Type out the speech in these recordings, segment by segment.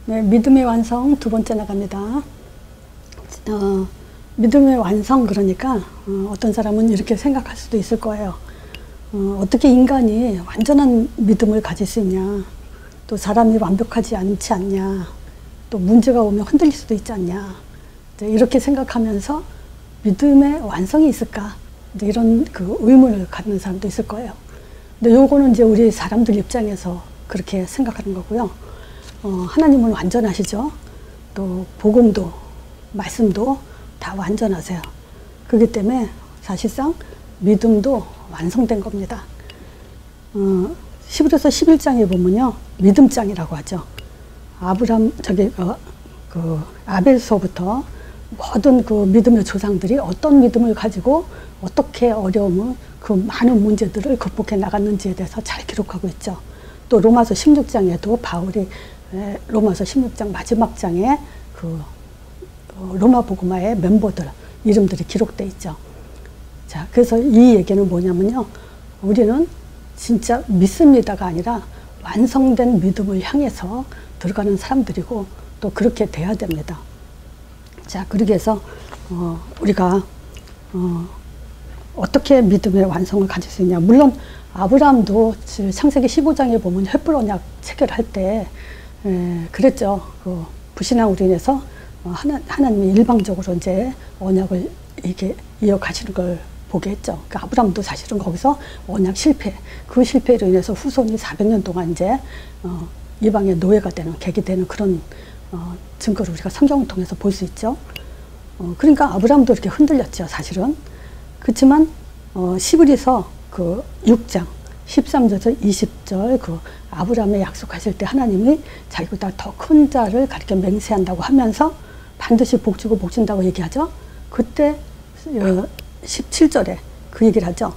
네, 믿음의 완성 두 번째 나갑니다. 믿음의 완성 그러니까 어떤 사람은 이렇게 생각할 수도 있을 거예요. 어떻게 인간이 완전한 믿음을 가질 수 있냐, 또 사람이 완벽하지 않지 않냐, 또 문제가 오면 흔들릴 수도 있지 않냐, 이렇게 생각하면서 믿음의 완성이 있을까, 이런 그 의문을 갖는 사람도 있을 거예요. 근데 요거는 이제 우리 사람들 입장에서 그렇게 생각하는 거고요. 하나님은 완전하시죠. 또 복음도 말씀도 다 완전하세요. 그렇기 때문에 사실상 믿음도 완성된 겁니다. 히브리서 11장에 보면요, 믿음장이라고 하죠. 아브람 아벨서부터 모든 그 믿음의 조상들이 어떤 믿음을 가지고 어떻게 어려움을, 그 많은 문제들을 극복해 나갔는지에 대해서 잘 기록하고 있죠. 또 로마서 16장에도 바울이 로마서 16장 마지막 장에 그 로마 복음화의 멤버들 이름들이 기록되어 있죠. 자, 그래서 이 얘기는 뭐냐면요, 우리는 진짜 믿습니다가 아니라 완성된 믿음을 향해서 들어가는 사람들이고 또 그렇게 돼야 됩니다. 자, 그러기 위해서 우리가 어떻게 믿음의 완성을 가질 수 있냐. 물론 아브라함도 창세기 15장에 보면 횃불 언약 체결할 때 그랬죠. 그 불신앙으로 인해서 하나님이 일방적으로 이제 언약을 이렇게 이어가시는 걸 보게 했죠. 그러니까 아브라함도 사실은 거기서 언약 실패, 그 실패로 인해서 후손이 400년 동안 이제 이방의 노예가 되는, 객이 되는 그런 증거를 우리가 성경을 통해서 볼 수 있죠. 그러니까 아브라함도 이렇게 흔들렸죠, 사실은. 그렇지만 히브리서 그 6장 13절에서 20절 그 아브라함의 약속하실 때 하나님이 자기보다 더 큰 자를 가리켜 맹세한다고 하면서 반드시 복주고 복준다고 얘기하죠. 그때 17절에 그 얘기를 하죠.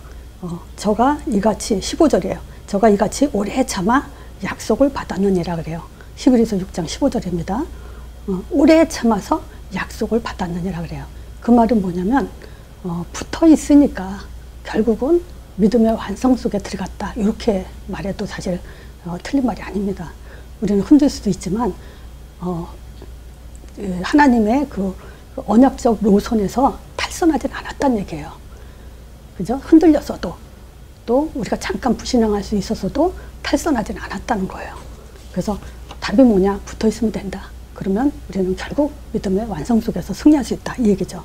저가 이같이 15절이에요. 저가 이같이 오래 참아 약속을 받았느니라 그래요. 히브리서 6장 15절입니다. 오래 참아서 약속을 받았느니라 그래요. 그 말은 뭐냐면 붙어 있으니까 결국은 믿음의 완성 속에 들어갔다, 이렇게 말해도 사실 틀린 말이 아닙니다. 우리는 흔들 수도 있지만 하나님의 그 언약적 노선에서 탈선하진 않았다는 얘기예요. 그죠? 흔들렸어도, 또 우리가 잠깐 불신앙할 수 있었어도 탈선하진 않았다는 거예요. 그래서 답이 뭐냐? 붙어 있으면 된다. 그러면 우리는 결국 믿음의 완성 속에서 승리할 수 있다, 이 얘기죠.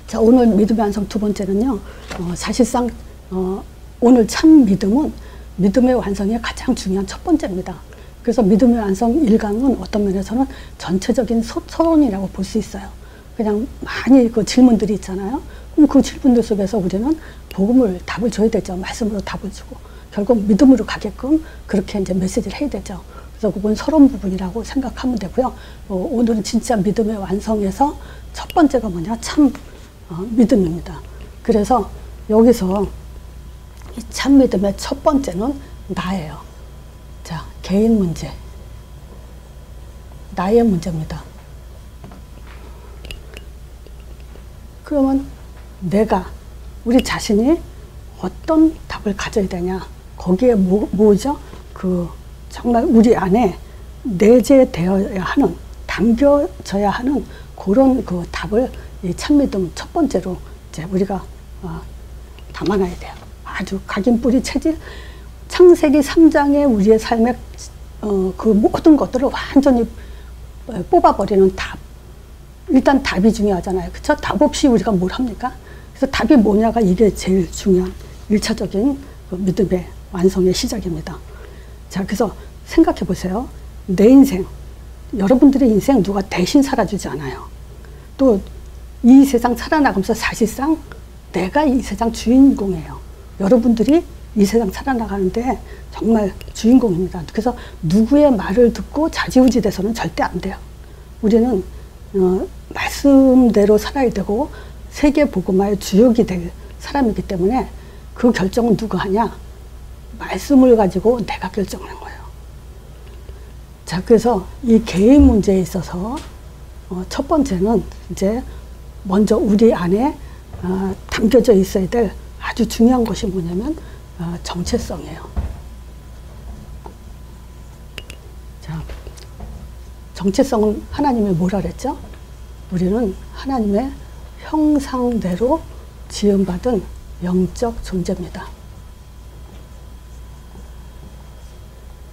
자, 오늘 믿음의 완성 두 번째는요, 사실상 오늘 참 믿음은 믿음의 완성의 가장 중요한 첫 번째입니다. 그래서 믿음의 완성 1강은 어떤 면에서는 전체적인 서론이라고 볼 수 있어요. 그냥 많이 그 질문들이 있잖아요. 그럼 그 질문들 속에서 우리는 복음을 답을 줘야 되죠. 말씀으로 답을 주고 결국 믿음으로 가게끔 그렇게 이제 메시지를 해야 되죠. 그래서 그건 서론 부분이라고 생각하면 되고요. 오늘은 진짜 믿음의 완성에서 첫 번째가 뭐냐? 참 믿음입니다. 그래서 여기서 이 참 믿음의 첫 번째는 나예요. 자, 개인 문제, 나의 문제입니다. 그러면 내가, 우리 자신이 어떤 답을 가져야 되냐? 거기에 뭐죠? 그 정말 우리 안에 내재되어야 하는, 담겨져야 하는 그런 그 답을 이 참믿음 첫 번째로 이제 우리가 담아놔야 돼요. 아주 각인뿌리 체질, 창세기 3장의 우리의 삶의 그 모든 것들을 완전히 뽑아버리는 답. 일단 답이 중요하잖아요. 그쵸? 답 없이 우리가 뭘 합니까? 그래서 답이 뭐냐가 이게 제일 중요한 1차적인 그 믿음의 완성의 시작입니다. 자, 그래서 생각해 보세요. 내 인생, 여러분들의 인생 누가 대신 살아주지 않아요. 또 이 세상 살아나가면서 사실상 내가 이 세상 주인공이에요. 여러분들이 이 세상 살아나가는데 정말 주인공입니다. 그래서 누구의 말을 듣고 좌지우지 돼서는 절대 안 돼요. 우리는 말씀대로 살아야 되고 세계 복음화의 주역이 될 사람이기 때문에 그 결정은 누가 하냐? 말씀을 가지고 내가 결정하는 거예요. 자, 그래서 이 개인 문제에 있어서 첫 번째는 이제 먼저 우리 안에 담겨져 있어야 될 아주 중요한 것이 뭐냐면 정체성이에요. 자, 정체성은 하나님의 뭐라 그랬죠? 우리는 하나님의 형상대로 지음받은 영적 존재입니다.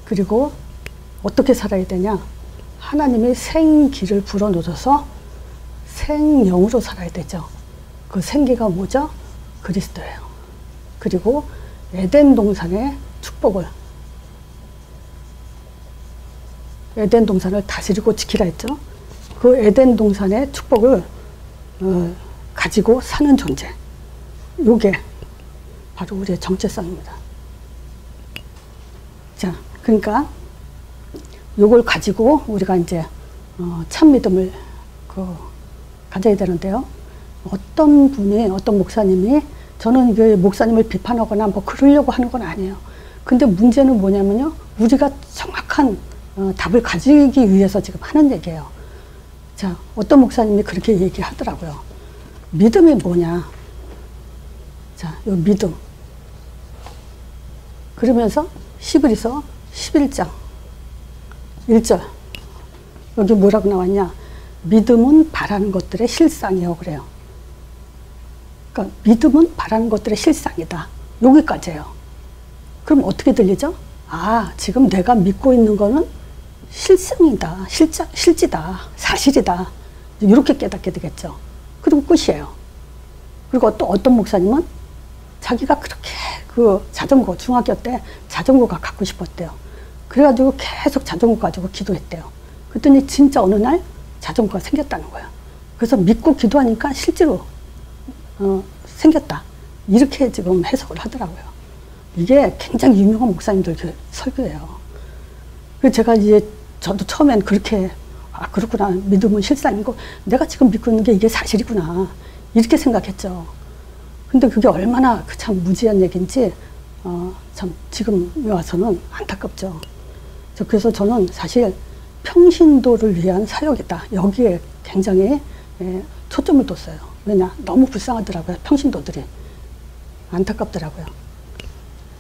그리고 어떻게 살아야 되냐? 하나님이 생기를 불어넣어서 생영으로 살아야 되죠. 그 생기가 뭐죠? 그리스도예요. 그리고 에덴 동산의 축복을, 에덴 동산을 다스리고 지키라 했죠. 그 에덴 동산의 축복을 가지고 사는 존재. 요게 바로 우리의 정체성입니다. 자, 그러니까 요걸 가지고 우리가 이제 참 믿음을 가져야 되는데요. 어떤 분이, 어떤 목사님이, 저는 이게 목사님을 비판하거나 뭐 그러려고 하는 건 아니에요. 근데 문제는 뭐냐면요, 우리가 정확한 답을 가지기 위해서 지금 하는 얘기예요. 자, 어떤 목사님이 그렇게 얘기하더라고요. 믿음이 뭐냐? 자, 요 믿음. 그러면서 히브리서 11장 1절. 여기 뭐라고 나왔냐? 믿음은 바라는 것들의 실상이요. 그래요. 그러니까 믿음은 바라는 것들의 실상이다. 여기까지예요. 그럼 어떻게 들리죠? 아, 지금 내가 믿고 있는 거는 실상이다. 실지다. 사실이다. 이렇게 깨닫게 되겠죠. 그리고 끝이에요. 그리고 또 어떤 목사님은 자기가 그렇게 자전거, 중학교 때 자전거가 갖고 싶었대요. 그래가지고 계속 자전거 가지고 기도했대요. 그랬더니 진짜 어느 날 자전거가 생겼다는 거예요. 그래서 믿고 기도하니까 실제로 생겼다. 이렇게 지금 해석을 하더라고요. 이게 굉장히 유명한 목사님들 설교예요. 그래서 제가 이제 저도 처음엔 그렇게, 아, 그렇구나. 믿음은 실상이고 내가 지금 믿고 있는 게 이게 사실이구나. 이렇게 생각했죠. 근데 그게 얼마나 참 무지한 얘기인지 참 지금 와서는 안타깝죠. 그래서 저는 사실 평신도를 위한 사역이다. 여기에 굉장히 초점을 뒀어요. 왜냐? 너무 불쌍하더라고요. 평신도들이. 안타깝더라고요.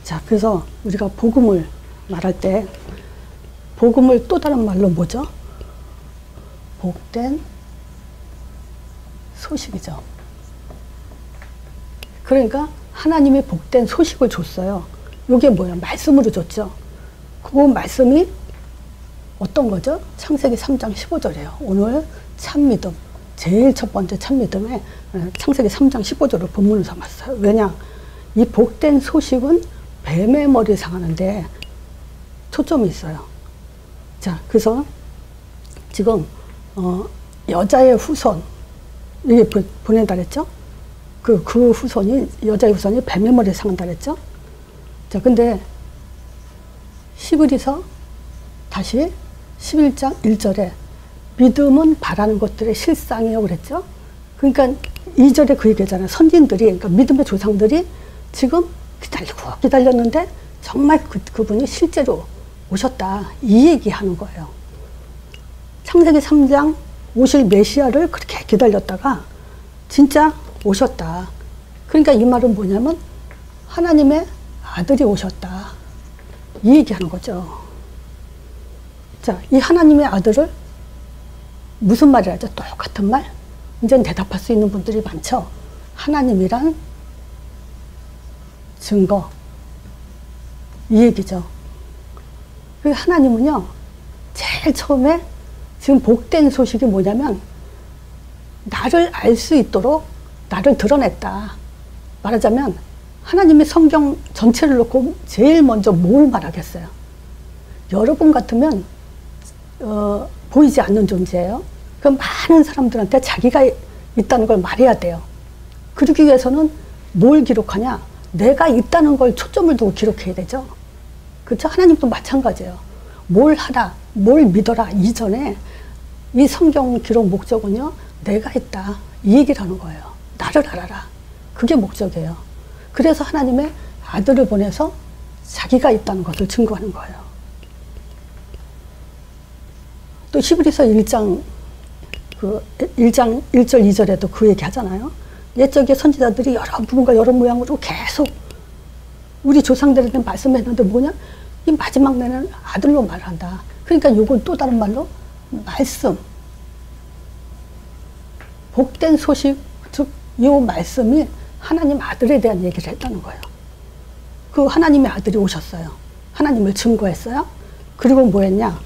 자, 그래서 우리가 복음을 말할 때 복음을 또 다른 말로 뭐죠? 복된 소식이죠. 그러니까 하나님이 복된 소식을 줬어요. 이게 뭐예요? 말씀으로 줬죠. 그 말씀이 어떤 거죠? 창세기 3장 15절이에요. 오늘 참믿음, 제일 첫 번째 참믿음에 창세기 3장 15절을 본문으로 삼았어요. 왜냐? 이 복된 소식은 뱀의 머리를 상하는데 초점이 있어요. 자, 그래서 지금 여자의 후손, 이게 보낸다 그랬죠? 그 후손이, 여자의 후손이 뱀의 머리를 상한다 그랬죠? 자, 근데 히브리서 다시 11장 1절에 믿음은 바라는 것들의 실상이요 그랬죠? 그러니까 2절에 그 얘기잖아요. 선진들이, 그러니까 믿음의 조상들이 지금 기다렸는데 정말 그분이 실제로 오셨다. 이 얘기하는 거예요. 창세기 3장 오실 메시아를 그렇게 기다렸다가 진짜 오셨다. 그러니까 이 말은 뭐냐면 하나님의 아들이 오셨다. 이 얘기하는 거죠. 자, 이 하나님의 아들을 무슨 말이라 하죠? 똑같은 말? 이제 대답할 수 있는 분들이 많죠. 하나님이란 증거. 이 얘기죠. 그 하나님은요, 제일 처음에 지금 복된 소식이 뭐냐면 나를 알 수 있도록 나를 드러냈다. 말하자면 하나님이 성경 전체를 놓고 제일 먼저 뭘 말하겠어요? 여러분 같으면 보이지 않는 존재예요. 그 많은 사람들한테 자기가 있다는 걸 말해야 돼요. 그러기 위해서는 뭘 기록하냐? 내가 있다는 걸 초점을 두고 기록해야 되죠. 그렇죠? 하나님도 마찬가지예요. 뭘 하라, 뭘 믿어라 이전에 이 성경 기록 목적은요, 내가 있다. 이 얘기를 하는 거예요. 나를 알아라. 그게 목적이에요. 그래서 하나님의 아들을 보내서 자기가 있다는 것을 증거하는 거예요. 또 히브리서 1장 1절 2절에도 그 얘기 하잖아요. 옛적의 선지자들이 여러 부분과 여러 모양으로 계속 우리 조상들한테 말씀했는데 뭐냐? 이 마지막 날에는 아들로 말한다. 그러니까 이건 또 다른 말로 말씀, 복된 소식, 즉 이 말씀이 하나님 아들에 대한 얘기를 했다는 거예요. 그 하나님의 아들이 오셨어요. 하나님을 증거했어요. 그리고 뭐 했냐?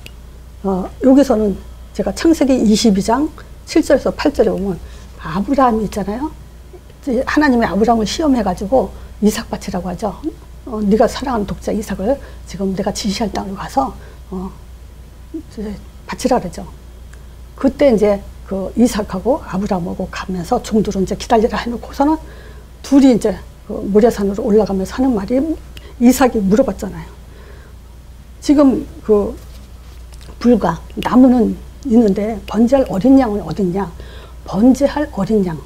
여기서는 제가 창세기 22장 7절에서 8절에 보면 아브라함이 있잖아요. 하나님의 아브라함을 시험해가지고 이삭 바치라고 하죠. 네가 사랑하는 독자 이삭을 지금 내가 지시할 땅으로 가서 바치라 그러죠. 그때 이제 그 이삭하고 아브라함하고 가면서 종들은 이제 기다리라 해놓고서는 둘이 이제 그 모리아산으로 올라가면서 하는 말이, 이삭이 물어봤잖아요. 지금 그 불과 나무는 있는데 번제할 어린 양은 어딨냐? 번제할 어린 양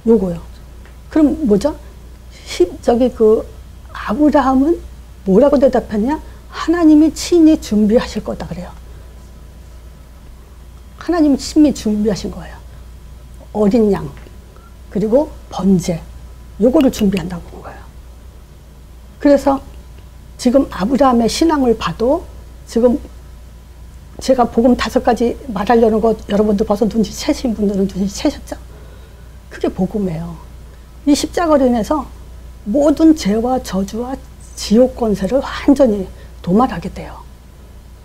요거요. 그럼 뭐죠? 저기 그 아브라함은 뭐라고 대답했냐? 하나님이 친히 준비하실 거다 그래요. 하나님이 친히 준비하신 거예요. 어린 양 그리고 번제 요거를 준비한다고 본 거예요. 그래서 지금 아브라함의 신앙을 봐도 지금 제가 복음 5가지 말하려는 거 여러분들 벌써 눈치채신 분들은 눈치채셨죠? 그게 복음이에요. 이 십자가로 인해서 모든 죄와 저주와 지옥 권세를 완전히 도말하게 돼요.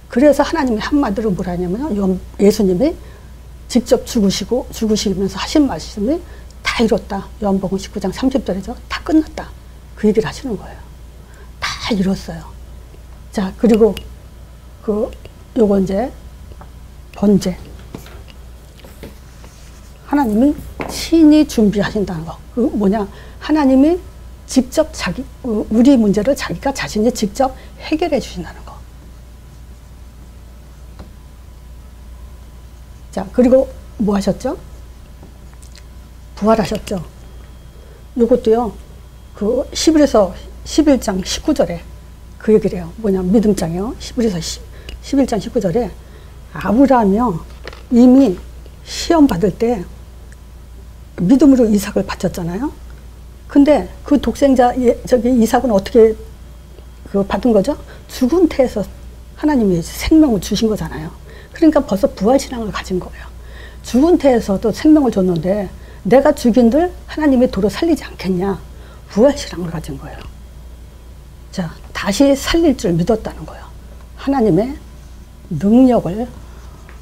그래서 하나님이 한마디로 뭐라 하냐면요. 예수님이 직접 죽으시면서 하신 말씀이 다 이뤘다. 요한복음 19장 30절이죠. 다 끝났다. 그 얘기를 하시는 거예요. 다 이뤘어요. 자, 그리고 요거 이제 번제. 하나님이 친히 준비하신다는 거. 그 뭐냐? 하나님이 직접 우리 문제를 자기가 자신이 직접 해결해 주신다는 거. 자, 그리고 뭐 하셨죠? 부활하셨죠. 요것도요, 그 11장 19절에 그 얘기를 해요. 뭐냐, 믿음장이요. 11장 19절에 아브라함이요, 이미 시험 받을 때 믿음으로 이삭을 바쳤잖아요. 근데 그 독생자, 저기 이삭은 어떻게 받은 거죠? 죽은 태에서 하나님이 생명을 주신 거잖아요. 그러니까 벌써 부활신앙을 가진 거예요. 죽은 태에서도 생명을 줬는데 내가 죽인들 하나님이 도로 살리지 않겠냐. 부활신앙을 가진 거예요. 자, 다시 살릴 줄 믿었다는 거예요. 하나님의 능력을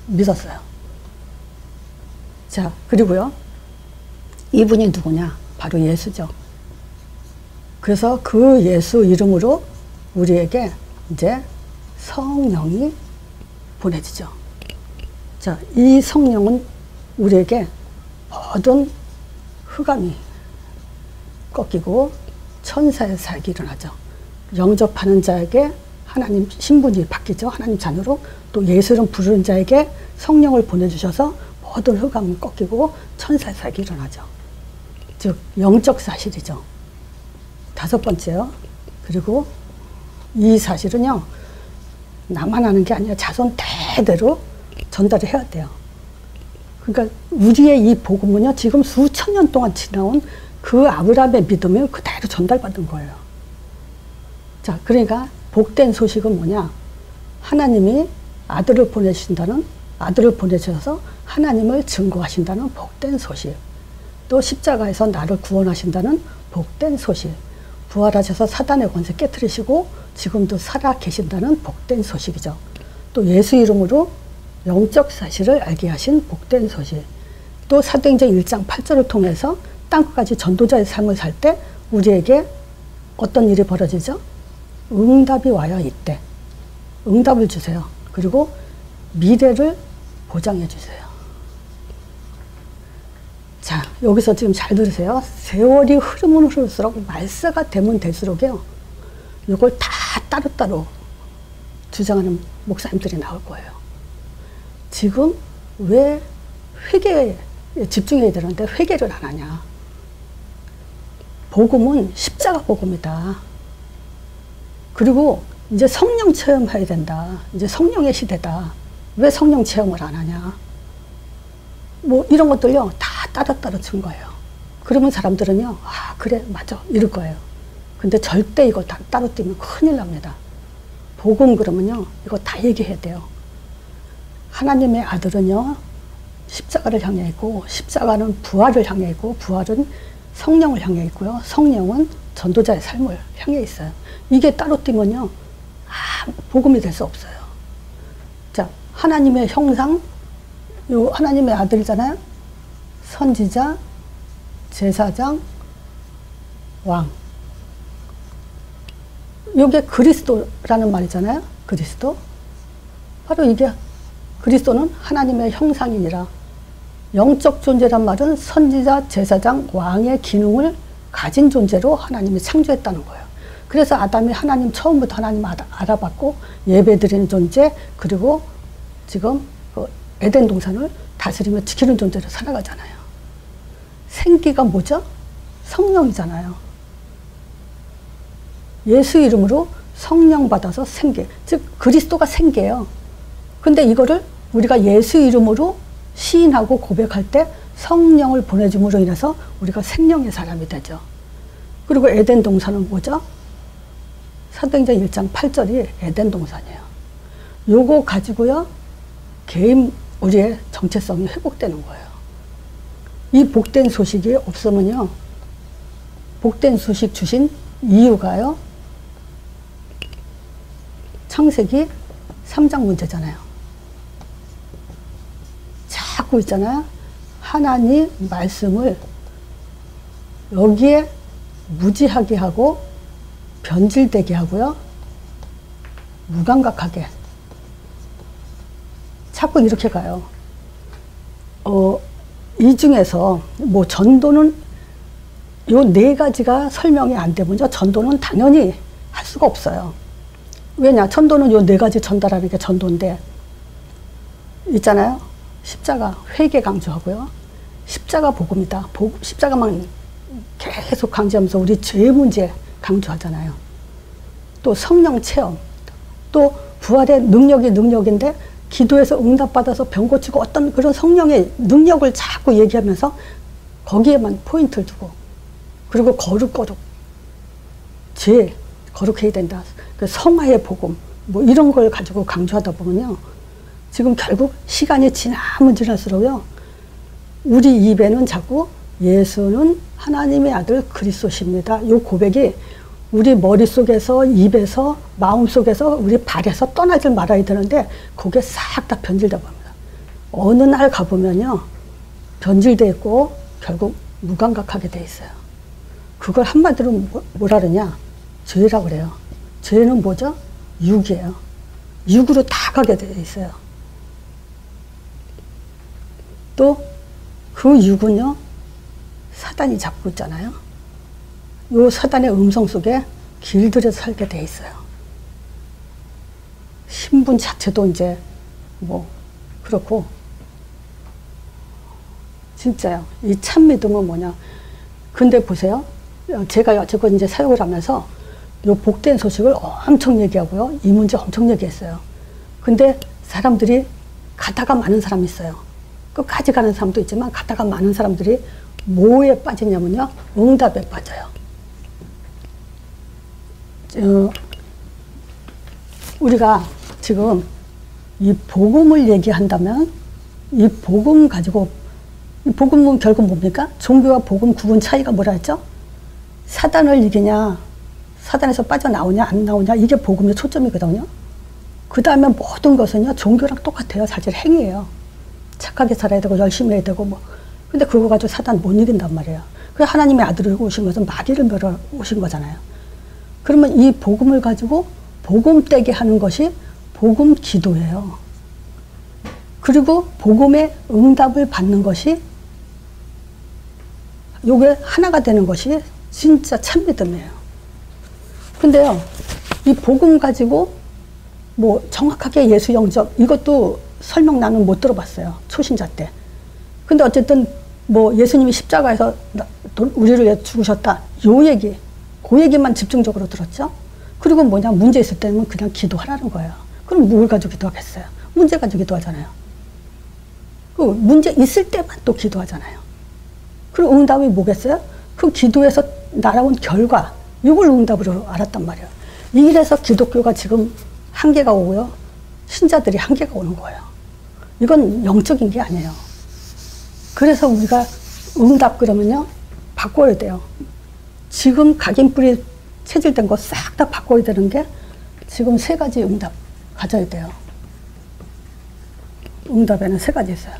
믿었어요. 자, 그리고요, 이분이 누구냐? 바로 예수죠. 그래서 그 예수 이름으로 우리에게 이제 성령이 보내지죠. 자, 이 성령은 우리에게 모든 흑암이 꺾이고 천사의 사역이 일어나죠. 영접하는 자에게 하나님 신분이 바뀌죠. 하나님 자녀로. 또 예수 이름 부르는 자에게 성령을 보내주셔서 모든 흑암이 꺾이고 천사의 사역이 일어나죠. 즉 영적 사실이죠. 5번째요. 그리고 이 사실은요, 나만 아는 게 아니라 자손 대대로 전달을 해야 돼요. 그러니까 우리의 이 복음은요, 지금 수천 년 동안 지나온 그 아브라함의 믿음을 그대로 전달받은 거예요. 자, 그러니까 복된 소식은 뭐냐? 하나님이 아들을 보내셔서 하나님을 증거하신다는 복된 소식. 또 십자가에서 나를 구원하신다는 복된 소식. 부활하셔서 사단의 권세 깨트리시고 지금도 살아 계신다는 복된 소식이죠. 또 예수 이름으로 영적 사실을 알게 하신 복된 소식. 또 사도행전 1장 8절을 통해서 땅끝까지 전도자의 삶을 살 때 우리에게 어떤 일이 벌어지죠? 응답이 와요. 이때 응답을 주세요. 그리고 미래를 보장해 주세요. 자, 여기서 지금 잘 들으세요. 세월이 흐르면 흐를수록 말세가 되면 될수록요, 이걸 다 따로따로 주장하는 목사님들이 나올 거예요. 지금 왜 회개에 집중해야 되는데 회개를 안 하냐? 복음은 십자가 복음이다. 그리고 이제 성령 체험해야 된다. 이제 성령의 시대다. 왜 성령 체험을 안 하냐? 뭐 이런 것들요, 다 따로따로 준 거예요. 그러면 사람들은요, 아, 그래, 맞아, 이럴 거예요. 근데 절대 이거 다 따로 띄면 큰일 납니다. 복음 그러면요, 이거 다 얘기해야 돼요. 하나님의 아들은요, 십자가를 향해 있고, 십자가는 부활을 향해 있고, 부활은 성령을 향해 있고요. 성령은 전도자의 삶을 향해 있어요. 이게 따로 뛰면요, 복음이 될 수 없어요. 자, 하나님의 형상, 요 하나님의 아들이잖아요. 선지자, 제사장, 왕. 요게 그리스도라는 말이잖아요. 그리스도. 바로 이게 그리스도는 하나님의 형상이니라. 영적 존재란 말은 선지자, 제사장, 왕의 기능을 가진 존재로 하나님이 창조했다는 거예요. 그래서 아담이 하나님 처음부터 하나님 알아봤고 예배드리는 존재, 그리고 지금 그 에덴 동산을 다스리며 지키는 존재로 살아가잖아요. 생기가 뭐죠? 성령이잖아요. 예수 이름으로 성령 받아서 생기, 즉 그리스도가 생기예요. 근데 이거를 우리가 예수 이름으로 시인하고 고백할 때 성령을 보내줌으로 인해서 우리가 생명의 사람이 되죠. 그리고 에덴 동산은 뭐죠? 사도행전 1장 8절이 에덴 동산이에요. 요거 가지고요, 개인 우리의 정체성이 회복되는 거예요. 이 복된 소식이 없으면요, 복된 소식 주신 이유가요, 창세기 3장 문제잖아요. 자꾸 있잖아요. 하나님 말씀을 여기에 무지하게 하고 변질되게 하고요, 무감각하게. 자꾸 이렇게 가요. 이 중에서 뭐 전도는 요 네 가지가 설명이 안 되면요, 전도는 당연히 할 수가 없어요. 왜냐? 전도는 요 네 가지 전달하는 게 전도인데, 있잖아요. 십자가, 회개 강조하고요. 십자가 복음이다. 십자가만 계속 강조하면서 우리 죄 문제 강조하잖아요. 또 성령 체험, 또 부활의 능력인데 기도해서 응답받아서 병 고치고 어떤 그런 성령의 능력을 자꾸 얘기하면서 거기에만 포인트를 두고, 그리고 거룩 죄 거룩해야 된다. 그 성화의 복음 뭐 이런 걸 가지고 강조하다 보면요, 지금 결국 시간이 지나면 지날수록요, 우리 입에는 자꾸 예수는 하나님의 아들 그리스도십니다. 이 고백이 우리 머릿속에서, 입에서, 마음속에서, 우리 발에서 떠나질 말아야 되는데 그게 싹 다 변질되어 봅니다. 어느 날 가보면요, 변질되어 있고 결국 무감각하게 돼 있어요. 그걸 한마디로 뭐라 그러냐? 죄라고 그래요. 죄는 뭐죠? 육이에요. 육으로 다 가게 돼 있어요. 또 그 육은요, 사단이 잡고 있잖아요. 요 사단의 음성 속에 길들여서 살게 돼 있어요. 신분 자체도 이제 뭐 그렇고, 진짜요. 이 참 믿음은 뭐냐? 근데 보세요. 제가 여태껏 이제 사역을 하면서 요 복된 소식을 엄청 얘기하고요, 이 문제 엄청 얘기했어요. 근데 사람들이 가다가 많은 사람이 있어요. 끝까지 가는 사람도 있지만 가다가 많은 사람들이 뭐에 빠지냐면요, 응답에 빠져요. 우리가 지금 이 복음을 얘기한다면 이 복음 가지고, 이 복음은 결국 뭡니까? 종교와 복음 구분 차이가 뭐라 했죠? 사단을 이기냐, 사단에서 빠져나오냐 안 나오냐, 이게 복음의 초점이거든요. 그 다음에 모든 것은요, 종교랑 똑같아요. 사실 행위예요. 착하게 살아야 되고 열심히 해야 되고 뭐. 근데 그거 가지고 사단 못 이긴단 말이에요. 그래서 하나님의 아들이 오신 것은 마귀를 멸하 오신 거잖아요. 그러면 이 복음을 가지고 복음 떼게 하는 것이 복음 기도예요. 그리고 복음의 응답을 받는 것이, 요게 하나가 되는 것이 진짜 참 믿음이에요. 근데요, 이 복음 가지고 뭐 정확하게 예수 영접, 이것도 설명 나는 못 들어봤어요. 초신자 때. 근데 어쨌든 뭐 예수님이 십자가에서 우리를 위해 죽으셨다, 요 얘기, 그 얘기만 집중적으로 들었죠. 그리고 뭐냐, 문제 있을 때는 그냥 기도하라는 거예요. 그럼 뭘 가지고 기도하겠어요? 문제 가지고 기도하잖아요. 그 문제 있을 때만 또 기도하잖아요. 그리고 응답이 뭐겠어요? 그 기도에서 날아온 결과, 이걸 응답으로 알았단 말이에요. 이래서 기독교가 지금 한계가 오고요, 신자들이 한계가 오는 거예요. 이건 영적인 게 아니에요. 그래서 우리가 응답 그러면요, 바꿔야 돼요. 지금 각인뿔이 체질된 거 싹 다 바꿔야 되는 게 지금 3가지 응답 가져야 돼요. 응답에는 3가지 있어요.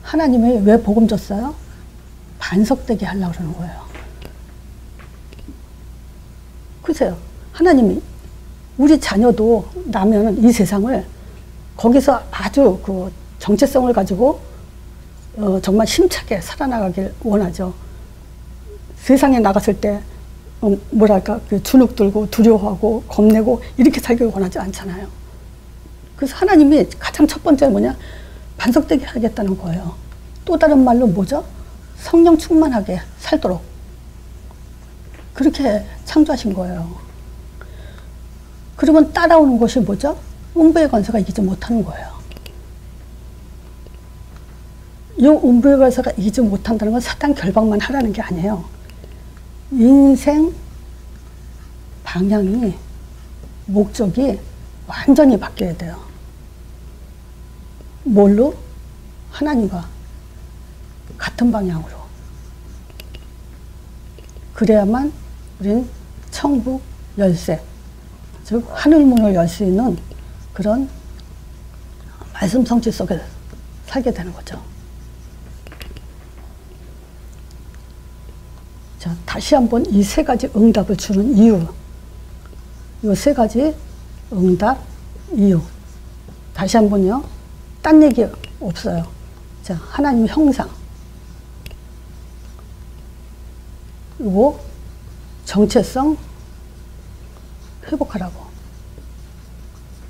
하나님이 왜 복음 줬어요? 반석되게 하려고 그러는 거예요. 글쎄요, 하나님이 우리 자녀도 나면 이 세상을 거기서 아주 그 정체성을 가지고 정말 힘차게 살아나가길 원하죠. 세상에 나갔을 때 뭐랄까 그 주눅 들고 두려워하고 겁내고 이렇게 살길 원하지 않잖아요. 그래서 하나님이 가장 첫 번째 뭐냐, 반석되게 하겠다는 거예요. 또 다른 말로 뭐죠? 성령 충만하게 살도록 그렇게 창조하신 거예요. 그러면 따라오는 것이 뭐죠? 음부의 권세가 이기지 못하는 거예요. 이 음부의 권세가 이기지 못한다는 건 사탄 결박만 하라는 게 아니에요. 인생 방향이, 목적이 완전히 바뀌어야 돼요. 뭘로? 하나님과 같은 방향으로. 그래야만 우린 천국 열쇠, 즉 하늘문을 열 수 있는 그런 말씀 성취 속에 살게 되는 거죠. 자, 다시 한번 이 3가지 응답을 주는 이유, 이 3가지 응답 이유 다시 한번요, 딴 얘기 없어요. 자, 하나님 형상, 그리고 정체성 회복하라고.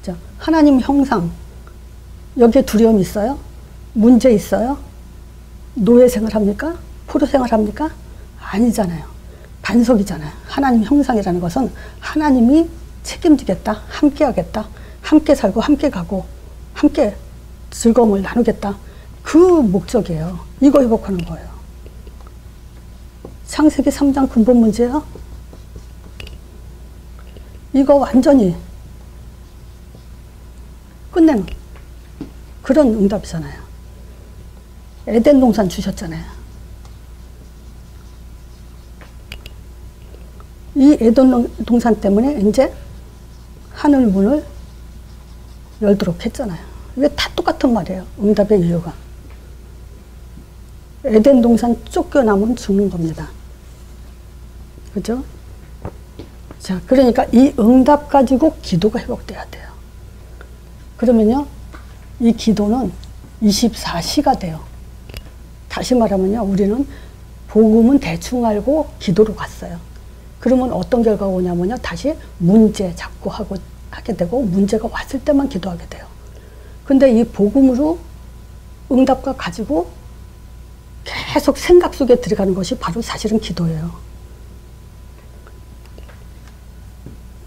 자, 하나님 형상, 여기에 두려움 있어요? 문제 있어요? 노예 생활합니까? 포로 생활합니까? 아니잖아요. 반석이잖아요. 하나님 형상이라는 것은 하나님이 책임지겠다, 함께 하겠다, 함께 살고 함께 가고 함께 즐거움을 나누겠다, 그 목적이에요. 이거 회복하는 거예요. 창세기 3장 근본 문제요, 이거 완전히 끝내는 그런 응답이잖아요. 에덴 동산 주셨잖아요. 이 에덴 동산 때문에 이제 하늘 문을 열도록 했잖아요. 이게 다 똑같은 말이에요. 응답의 이유가. 에덴 동산 쫓겨나면 죽는 겁니다. 그죠? 자, 그러니까 이 응답 가지고 기도가 회복돼야 돼요. 그러면요, 이 기도는 24시가 돼요. 다시 말하면요, 우리는 복음은 대충 알고 기도로 갔어요. 그러면 어떤 결과가 오냐면요, 다시 문제 자꾸 하게 되고 문제가 왔을 때만 기도하게 돼요. 근데 이 복음으로 응답과 가지고 계속 생각 속에 들어가는 것이 바로 사실은 기도예요.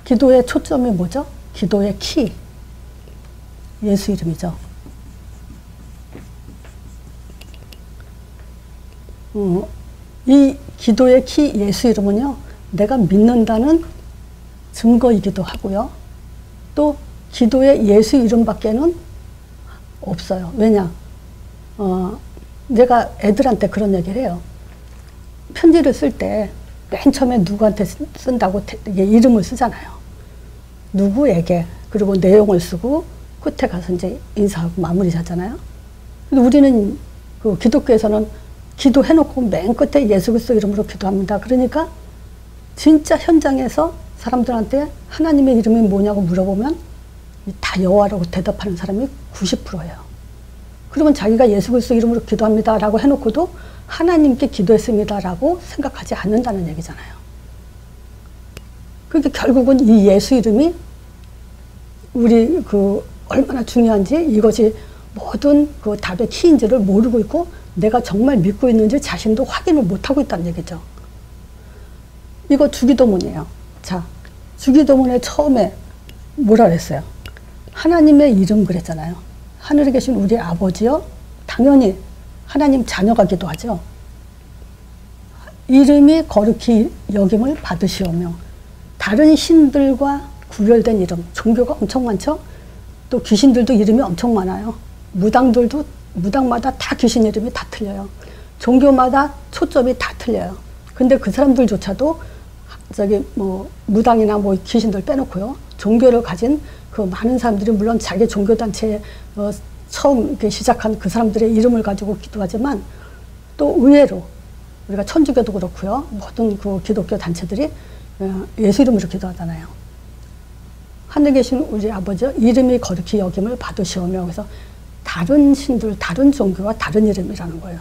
기도의 초점이 뭐죠? 기도의 키, 예수 이름이죠. 이 기도의 키, 예수 이름은요, 내가 믿는다는 증거이기도 하고요. 또 기도의 예수 이름밖에는 없어요. 왜냐? 내가 애들한테 그런 얘기를 해요. 편지를 쓸 때 맨 처음에 누구한테 쓴다고 이름을 쓰잖아요. 누구에게, 그리고 내용을 쓰고 끝에 가서 이제 인사하고 마무리 하잖아요. 근데 우리는 그 기독교에서는 기도해놓고 맨 끝에 예수 그리스도 이름으로 기도합니다. 그러니까 진짜 현장에서 사람들한테 하나님의 이름이 뭐냐고 물어보면 다 여호와라고 대답하는 사람이 90%예요. 그러면 자기가 예수 그리스도 이름으로 기도합니다 라고 해놓고도 하나님께 기도했습니다 라고 생각하지 않는다는 얘기잖아요. 그러니까 결국은 이 예수 이름이 우리 그 얼마나 중요한지, 이것이 모든 그 답의 키인지를 모르고 있고 내가 정말 믿고 있는지 자신도 확인을 못하고 있다는 얘기죠. 이거 주기도문이에요. 자, 주기도문에 처음에 뭐라 그랬어요? 하나님의 이름 그랬잖아요. 하늘에 계신 우리 아버지요, 당연히 하나님 자녀가 기도하죠. 이름이 거룩히 여김을 받으시오며, 다른 신들과 구별된 이름, 종교가 엄청 많죠? 또 귀신들도 이름이 엄청 많아요. 무당들도 무당마다 다 귀신 이름이 다 틀려요. 종교마다 초점이 다 틀려요. 근데 그 사람들조차도 저기 뭐 무당이나 뭐 귀신들 빼놓고요. 종교를 가진 그 많은 사람들이 물론 자기 종교단체에 처음 시작한 그 사람들의 이름을 가지고 기도하지만 또 의외로 우리가 천주교도 그렇고요. 모든 그 기독교 단체들이 예수 이름으로 기도하잖아요. 하늘에 계신 우리 아버지 이름이 거룩히 여김을 받으시오며 그래서 다른 신들, 다른 종교와 다른 이름이라는 거예요.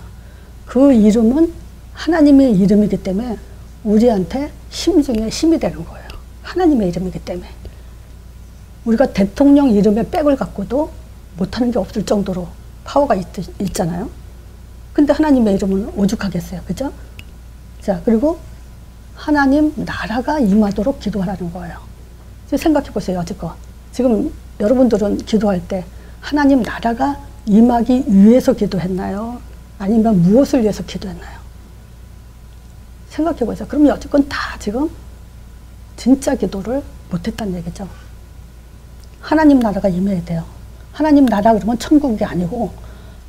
그 이름은 하나님의 이름이기 때문에 우리한테 힘 중에 힘이 되는 거예요. 하나님의 이름이기 때문에. 우리가 대통령 이름에 백을 갖고도 못하는 게 없을 정도로 파워가 있잖아요. 근데 하나님의 이름은 오죽하겠어요. 그죠? 자, 그리고 하나님 나라가 임하도록 기도하라는 거예요. 생각해 보세요. 여지껏. 지금 여러분들은 기도할 때 하나님 나라가 임하기 위해서 기도했나요? 아니면 무엇을 위해서 기도했나요? 생각해 보세요. 그럼 여지껏 다 지금 진짜 기도를 못했다는 얘기죠. 하나님 나라가 임해야 돼요. 하나님 나라 그러면 천국이 아니고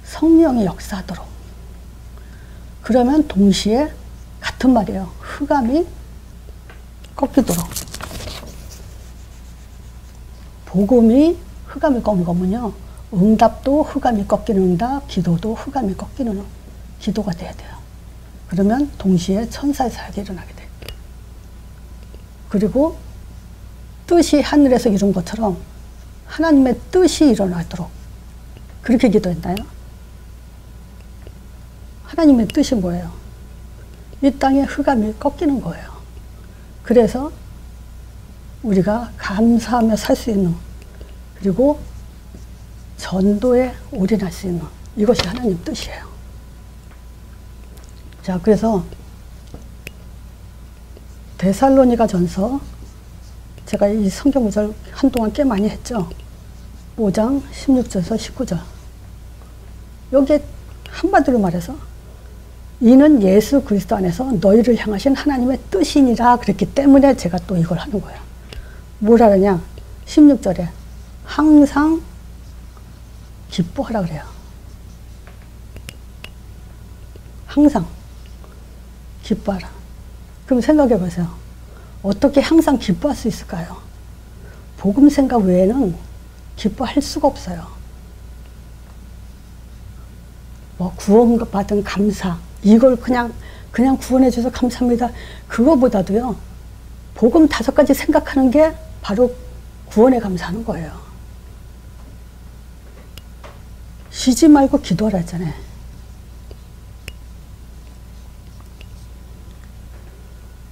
성령이 역사하도록. 그러면 동시에 같은 말이에요. 흑암이 꺾이도록. 복음이 흑암이 꺾는 거면요. 응답도 흑암이 꺾이는 응답, 기도도 흑암이 꺾이는 기도가 돼야 돼요. 그러면 동시에 천사의 사역이 일어나게 돼요. 그리고 뜻이 하늘에서 이룬 것처럼 하나님의 뜻이 일어나도록 그렇게 기도했나요? 하나님의 뜻이 뭐예요? 이 땅에 흑암이 꺾이는 거예요. 그래서 우리가 감사하며 살 수 있는 그리고 전도에 올인할 수 있는 이것이 하나님 뜻이에요. 자, 그래서 데살로니가 전서 제가 이 성경 구절 한동안 꽤 많이 했죠. 5장 16절에서 19절. 여기에 한마디로 말해서 이는 예수 그리스도 안에서 너희를 향하신 하나님의 뜻이니라 그랬기 때문에 제가 또 이걸 하는 거예요. 뭐라 그러냐? 16절에 항상 기뻐하라 그래요. 항상 기뻐하라. 그럼 생각해 보세요. 어떻게 항상 기뻐할 수 있을까요? 복음 생각 외에는 기뻐할 수가 없어요. 뭐 구원받은 감사 이걸 그냥 구원해 주셔서 감사합니다. 그거보다도요. 복음 5가지 생각하는 게 바로 구원에 감사하는 거예요. 쉬지 말고 기도하라 했잖아요.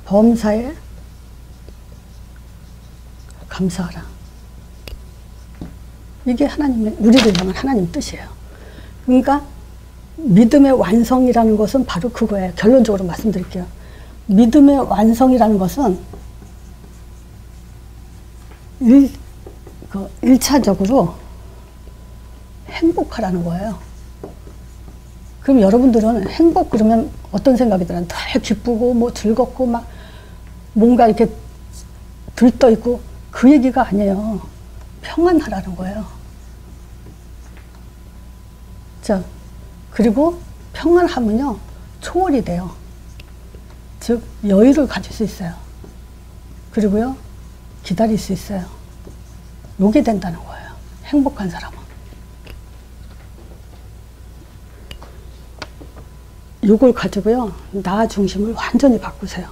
범사에 감사하라. 이게 하나님의 우리를 향한 하나님 뜻이에요. 그러니까 믿음의 완성이라는 것은 바로 그거예요. 결론적으로 말씀드릴게요. 믿음의 완성이라는 것은 1차적으로 행복하라는 거예요. 그럼 여러분들은 행복 그러면 어떤 생각이 들어요? 더 기쁘고 뭐 즐겁고 막 뭔가 이렇게 들떠 있고 그 얘기가 아니에요. 평안하라는 거예요. 자, 그리고 평안하면요 초월이 돼요. 즉 여유를 가질 수 있어요. 그리고요 기다릴 수 있어요. 요게 된다는 거예요. 행복한 사람은. 요걸 가지고요 나 중심을 완전히 바꾸세요.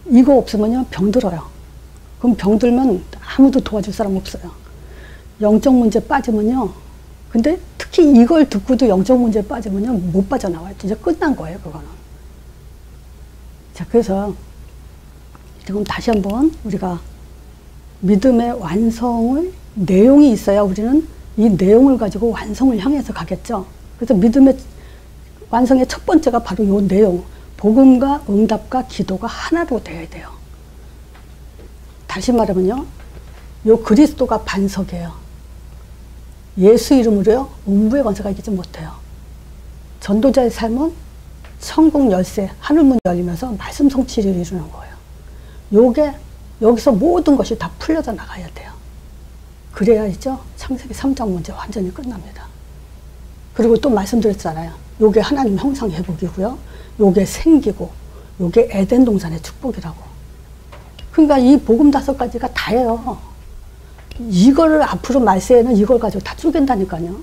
이거 없으면요 병들어요. 그럼 병들면 아무도 도와줄 사람 없어요. 영적 문제 빠지면요. 근데 특히 이걸 듣고도 영적 문제에 빠지면요 못 빠져나와요. 이제 끝난 거예요 그거는. 자, 그래서 지금 다시 한번 우리가 믿음의 완성의 내용이 있어야 우리는 이 내용을 가지고 완성을 향해서 가겠죠. 그래서 믿음의 완성의 첫 번째가 바로 이 내용, 복음과 응답과 기도가 하나로 되어야 돼요. 다시 말하면요, 요 그리스도가 반석이에요. 예수 이름으로요 음부의 권세가 이기지 못해요. 전도자의 삶은 천국 열쇠, 하늘문 열리면서 말씀 성취를 이루는 거예요. 요게 여기서 모든 것이 다 풀려져 나가야 돼요. 그래야죠. 창세기 3장 문제 완전히 끝납니다. 그리고 또 말씀드렸잖아요. 요게 하나님 형상 회복이고요. 요게 생기고 요게 에덴 동산의 축복이라고. 그러니까 이 복음 5가지가 다예요. 이거를 앞으로 말세에는 이걸 가지고 다 쪼갠다니까요.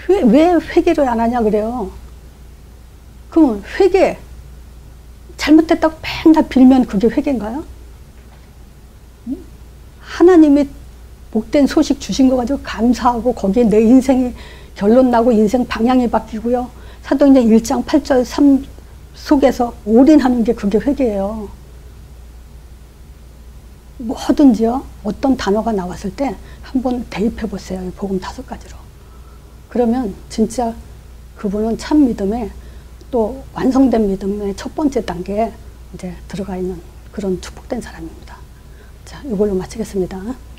왜 회개를 안 하냐 그래요. 그러면 회개 잘못됐다고 맨날 빌면 그게 회개인가요? 하나님이 복된 소식 주신 거 가지고 감사하고 거기에 내 인생이 결론 나고 인생 방향이 바뀌고요. 사도행전 1장 8절 3 속에서 올인하는 게 그게 회개예요. 뭐든지요. 어떤 단어가 나왔을 때 한번 대입해 보세요. 이 복음 5가지로. 그러면 진짜 그분은 참 믿음에 또 완성된 믿음의 첫 번째 단계에 이제 들어가 있는 그런 축복된 사람입니다. 자, 이걸로 마치겠습니다.